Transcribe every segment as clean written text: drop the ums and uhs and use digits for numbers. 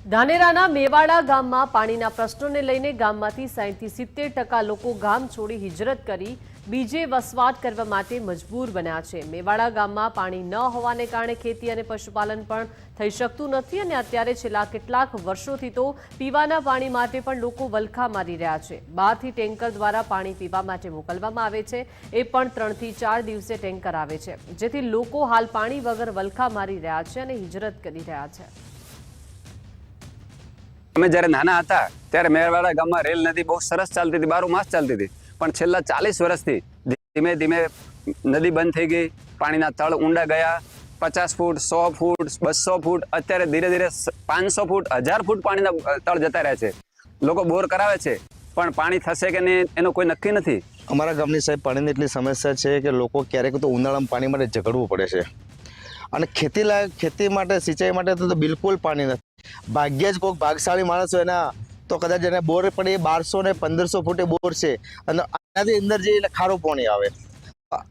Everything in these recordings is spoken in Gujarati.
ધાનેરાના મેવાડા ગામમાં પાણીના પ્રશ્નોને લઈને ગામમાંથી 60 થી 70% લોકો ગામ છોડી હિજરત કરી બીજે વસવાટ કરવા માટે મજબૂર બન્યા છે। મેવાડા ગામમાં પાણી ન હોવાને કારણે ખેતી અને પશુપાલન પણ થઈ શકતું નથી અને અત્યારે છેલ્લા કેટલાક વર્ષોથી તો પીવાના પાણી માટે પણ લોકો વલખા મારી રહ્યા છે। બહારથી ટેન્કર દ્વારા પાણી પીવા માટે મોકલવામાં આવે છે, એ પણ 3 થી 4 દિવસે ટેન્કર આવે છે, જેથી લોકો હાલ પાણી વગર વલખા મારી રહ્યા છે અને હિજરત કરી રહ્યા છે। અમે જ્યારે નાના હતા ત્યારે મેવાડા ગામમાં રેલ નદી બહુ સરસ ચાલતી હતી, 12 માસ ચાલતી હતી, પણ છેલ્લા 40 વર્ષથી ધીમે ધીમે નદી બંધ થઈ ગઈ। પાણીના તળ ઊંડા ગયા, 50 ફૂટ, 100 ફૂટ, 200 ફૂટ, અત્યારે ધીરે ધીરે 500 ફૂટ, 1000 ફૂટ પાણીના તળ જતા રહ્યા છે। લોકો બોર કરાવે છે, પણ પાણી થશે કે નહીં એનો કોઈ નક્કી નથી। અમારા ગામની સાહેબ પાણીની એટલી સમસ્યા છે કે લોકો ક્યારેક તો ઉનાળામાં પાણી માટે ઝઘડવું પડે છે અને ખેતી માટે સિંચાઈ માટે તો બિલકુલ પાણી નથી। ભાગ્યે જ કોઈક ભાગશાળી માણસ હોય એના તો કદાચ એને બોર પડે 1200 ને 1500 ફૂટે બોર છે અને આનાથી અંદર જે ખારું પાણી આવે।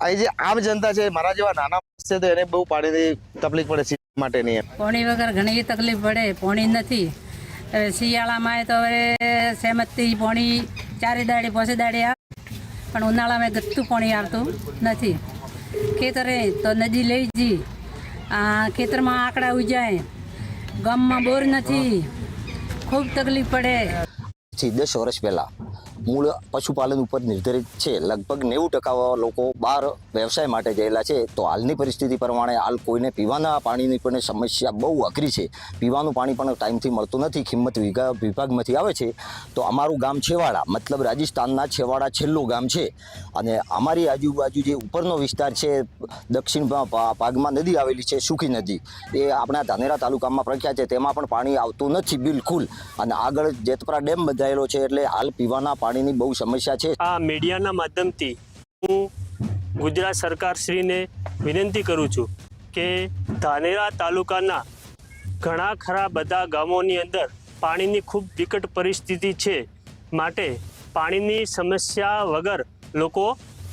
આ જે આમ જનતા છે, મારા જેવા નાના માણસ છે, તો એને બહુ પાણીની તકલીફ પડે સિંચાઈ માટેની। પાણી વગર ઘણી તકલીફ પડે, પાણી નથી। શિયાળામાં તો હવે સહેમતથી પાણી 4 દાડે 5 દાડે આવે, પણ ઉનાળામાં ગતું પાણી આવતું નથી। ખેતરે તો નદી લઈ જી, ખેતરમાં આંકડા ઉજાય, ગામમાં બોર નથી, ખૂબ તકલીફ પડે। 10 વર્ષ પહેલાં મૂળ પશુપાલન ઉપર નિર્ધારિત છે, લગભગ 90% લોકો બહાર વ્યવસાય માટે ગયેલા છે। તો હાલની પરિસ્થિતિ પ્રમાણે હાલ કોઈને પીવાના પાણીની પણ સમસ્યા બહુ અઘરી છે। પીવાનું પાણી પણ ટાઈમથી મળતું નથી, કિંમત વિભાગમાંથી આવે છે। તો અમારું ગામ છેવાડા, મતલબ રાજસ્થાનના છેવાડા છેલ્લું ગામ છે અને અમારી આજુબાજુ જે ઉપરનો વિસ્તાર છે, દક્ષિણ ભાગમાં નદી આવેલી છે, સુખી નદી, એ આપણા ધાનેરા તાલુકામાં પ્રખ્યાત છે, તેમાં પણ પાણી આવતું નથી બિલકુલ। અને આગળ જેતપરા ડેમ બંધાયેલો છે, એટલે હાલ પીવાના પાણીની બહુ સમસ્યા છે। આ મીડિયાના માધ્યમથી હું ગુજરાત સરકારશ્રીને વિનંતી કરું છું કે ધાનેરા તાલુકાના ઘણા ખરા બધા ગામોની અંદર પાણીની ખૂબ વિકટ પરિસ્થિતિ છે, માટે પાણીની સમસ્યા વગર લોકો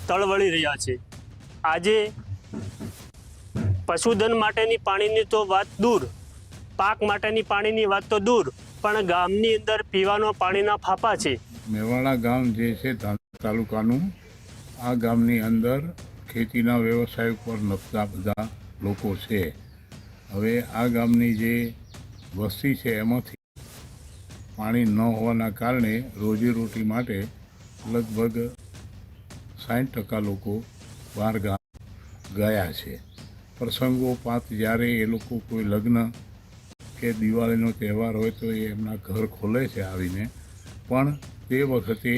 તળવળી રહ્યા છે। આજે પશુધન માટેની પાણીની તો વાત દૂર, પાક માટેની પાણીની વાત તો દૂર, પણ ગામની અંદર પીવાનો પાણીના ફાંફા છે। મેવાડા ગામ જે છે ધાનેરા તાલુકાનું, આ ગામની અંદર ખેતીના વ્યવસાય ઉપર નપતા બધા લોકો છે। હવે આ ગામની જે વસ્તી છે એમાંથી પાણી ન હોવાના કારણે રોજીરોટી માટે લગભગ 60% લોકો બહાર ગામ ગયા છે। પ્રસંગોપાત જ્યારે એ લોકો કોઈ લગ્ન કે દિવાળીનો તહેવાર હોય તો એ એમના ઘર ખોલે છે આવીને, પણ તે વખતે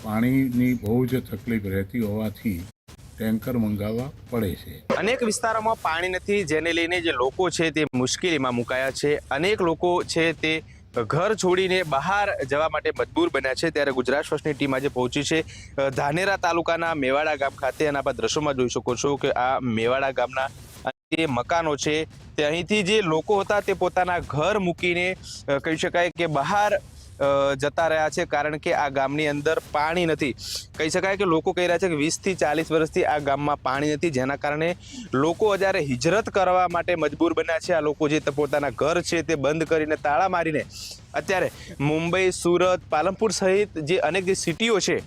પાણીની બહુ જ તકલીફ રહેતી હોવાથી ટેન્કર મંગાવવા પડે છે। અનેક વિસ્તારોમાં પાણી નથી, જેને લઈને જે લોકો છે તે મુશ્કેલીમાં મુકાયા છે। અનેક લોકો છે તે ઘર છોડીને બહાર જવા માટે મજબૂર બન્યા છે। ત્યારે ગુજરાત ફર્સ્ટની ટીમ આજે પહોંચી છે ધાનેરા તાલુકાના મેવાડા ગામ ખાતે અને આપ દ્રશ્યોમાં જોઈ શકો છો કે આ મેવાડા ગામના જે મકાનો છે તે અહીંથી જે લોકો હતા તે પોતાના ઘર મૂકીને કહી શકાય કે બહાર જતા રહ્યા છે, કારણ કે આ ગામની અંદર પાણી નથી। કહી શકાય કે લોકો કહી રહ્યા છે કે 20 થી 40 વર્ષથી આ ગામમાં પાણી નથી, જેના કારણે લોકો જ્યારે હિજરત કરવા માટે મજબૂર બન્યા છે। આ લોકો જે પોતાના ઘર છે તે બંધ કરીને, તાળા મારીને અત્યારે મુંબઈ, સુરત, પાલનપુર સહિત જે અનેક જે સિટીઓ છે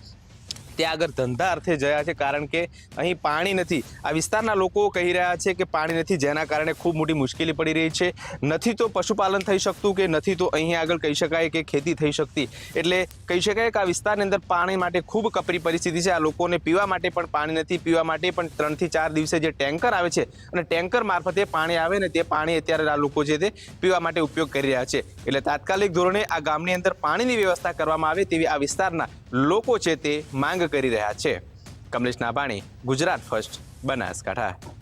ત્યાં આગળ ધંધા અર્થે ગયા છે, કારણ કે અહીં પાણી નથી। આ વિસ્તારના લોકો કહી રહ્યા છે કે પાણી નથી, જેના કારણે ખૂબ મોટી મુશ્કેલી પડી રહી છે। નથી તો પશુપાલન થઈ શકતું કે નથી તો અહીં આગળ કહી શકાય કે ખેતી થઈ શકતી, એટલે કહી શકાય કે આ વિસ્તારની અંદર પાણી માટે ખૂબ કપરી પરિસ્થિતિ છે। આ લોકોને પીવા માટે પણ પાણી નથી, પીવા માટે પણ 3 થી 4 દિવસે જે ટેન્કર આવે છે અને ટેન્કર મારફતે પાણી આવે ને તે પાણી અત્યારે આ લોકો છે તે પીવા માટે ઉપયોગ કરી રહ્યા છે। એટલે તાત્કાલિક ધોરણે આ ગામની અંદર પાણીની વ્યવસ્થા કરવામાં આવે તેવી આ વિસ્તારના લોકો છે તે માંગ કરી રહ્યા છે। કમલેશ નાભાણી, ગુજરાત ફર્સ્ટ, બનાસકાંઠા।